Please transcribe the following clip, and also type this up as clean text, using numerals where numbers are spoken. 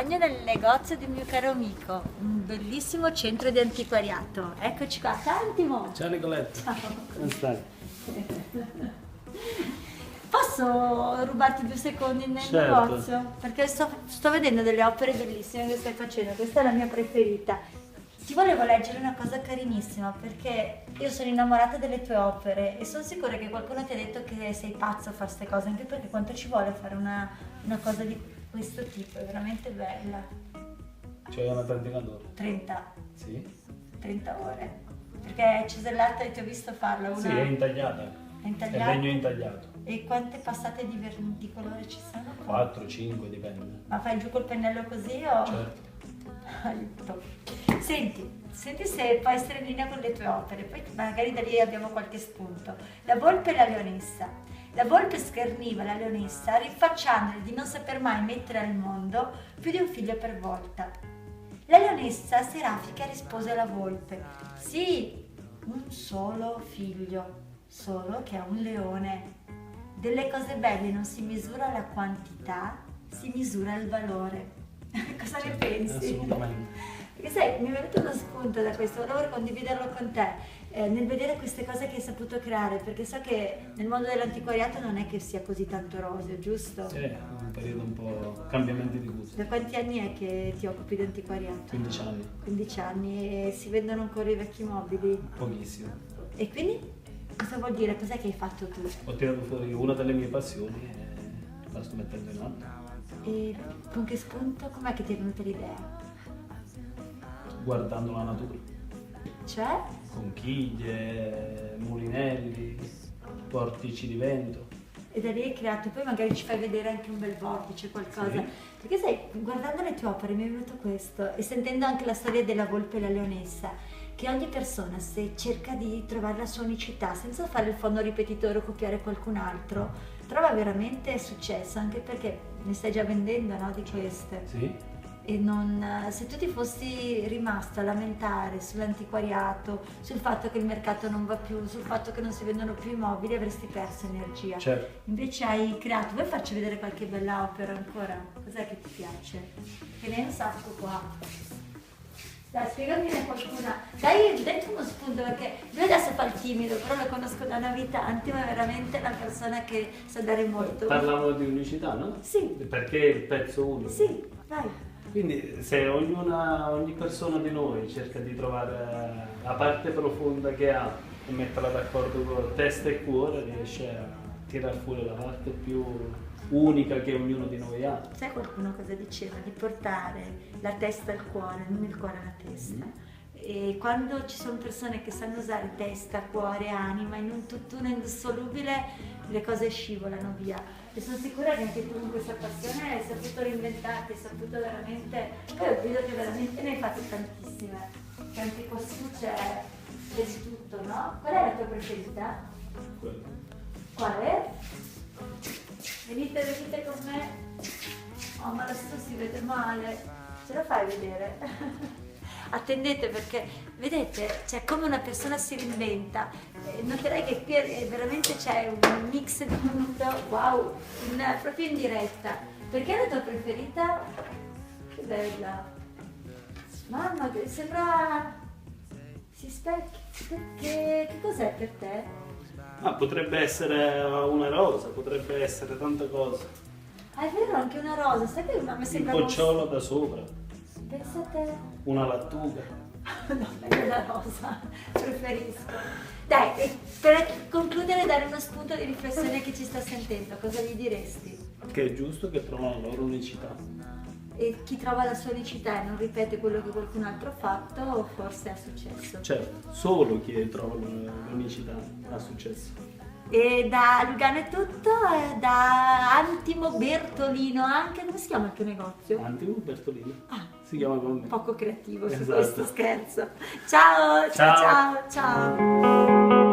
accompagno nel negozio del mio caro amico, un bellissimo centro di antiquariato. Eccoci qua, ciao Antimo! Ciao Nicoletta! Ciao! Come stai? Posso rubarti 2 secondi nel Certo. negozio? Perché sto vedendo delle opere bellissime che stai facendo, questa è la mia preferita. Ti volevo leggere una cosa carinissima perché io sono innamorata delle tue opere e sono sicura che qualcuno ti ha detto che sei pazzo a fare queste cose, anche perché quanto ci vuole fare una cosa di questo tipo, è veramente bella. Cioè una tantina d'ore. 30 Sì? ore. Perché è cesellata e ti ho visto farla una. Sì, è intagliata. È È intagliata? legno intagliato. E quante passate di colore ci sono? 4, 5, dipende. Ma fai giù col pennello così o? Certo. Aiuto. Senti se può essere in linea con le tue opere, poi magari da lì abbiamo qualche spunto. La volpe e la leonessa. La volpe scherniva la leonessa rinfacciandole di non saper mai mettere al mondo più di un figlio per volta. La leonessa serafica rispose alla volpe: sì, un solo figlio, solo che è un leone. Delle cose belle non si misura la quantità, si misura il valore. Cosa ne pensi? Assolutamente. Perché sai, mi è venuto uno spunto da questo, volevo condividerlo con te, nel vedere queste cose che hai saputo creare, perché so che nel mondo dell'antiquariato non è che sia così tanto roseo, giusto? Sì, è un periodo un po' cambiamenti di gusto. Da quanti anni è che ti occupi di antiquariato? 15 anni. 15 anni e si vendono ancora i vecchi mobili? Pochissimo. E quindi cosa vuol dire? Cos'è che hai fatto tu? Ho tirato fuori una delle mie passioni e la sto mettendo in atto. E con che spunto? Com'è che ti è venuta l'idea? Guardando la natura. Cioè? Conchiglie, mulinelli, portici di vento. E da lì hai creato, poi magari ci fai vedere anche un bel vortice, qualcosa. Sì. Perché sai, guardando le tue opere mi è venuto questo, e sentendo anche la storia della volpe e la leonessa, che ogni persona, se cerca di trovare la sua unicità, senza fare il fondo ripetitore o copiare qualcun altro, trova veramente successo, anche perché ne stai già vendendo, no, di queste. Sì? E non, se tu ti fossi rimasto a lamentare sull'antiquariato, sul fatto che il mercato non va più, sul fatto che non si vendono più i mobili, avresti perso energia. Certo. Invece hai creato, vuoi farci vedere qualche bella opera ancora? Cos'è che ti piace? Che ne hai un sacco qua. Dai, spiegamene qualcuna. Dai, dentro uno spunto, perché lui adesso fa il timido, però lo conosco da una vita. Antimo è veramente una persona che sa dare molto. Parlavamo di unicità, no? Sì. Perché è il pezzo unico. Sì, vai. Quindi se ogni persona di noi cerca di trovare la parte profonda che ha e metterla d'accordo con testa e cuore, riesce a tirare fuori la parte più unica che ognuno di noi ha. Sai qualcuno cosa diceva? Di portare la testa al cuore, non il cuore alla testa. E quando ci sono persone che sanno usare testa, cuore, anima in un tutt'uno indissolubile, le cose scivolano via. E sono sicura che anche tu con questa passione hai saputo reinventarti, hai saputo veramente. Poi vedo che veramente ne hai fatte tantissime. Che anche così c'è di tutto, no? Qual è la tua preferita? Quello. Qual è? Venite con me. Oh, ma adesso si vede male. Ce la fai vedere? Attendete perché, vedete, c'è come una persona si reinventa. Noterai che qui veramente c'è un mix di tutto, wow, proprio in diretta. Perché è la tua preferita? Che bella. Mamma, che sembra... si specchia. Che cos'è per te? Ah, potrebbe essere una rosa, potrebbe essere tante cose. Ah, è vero, anche una rosa. Sai che a me Un sembra... bocciolo da sopra, Pensa a te. una lattuga. No, meglio la rosa, preferisco. Dai, per concludere, dare uno spunto di riflessione a chi ci sta sentendo, cosa gli diresti? Che è giusto che trovano la loro unicità. E chi trova la sua unicità e non ripete quello che qualcun altro ha fatto, forse ha successo. Certo, solo chi trova l'unicità ha successo. E da Lugano è tutto, e da Antimo Bertolino anche, come si chiama il tuo negozio? Antimo Bertolino. Ah, Si chiama come me. poco creativo su Esatto. questo scherzo. Ciao, ciao, ciao, ciao.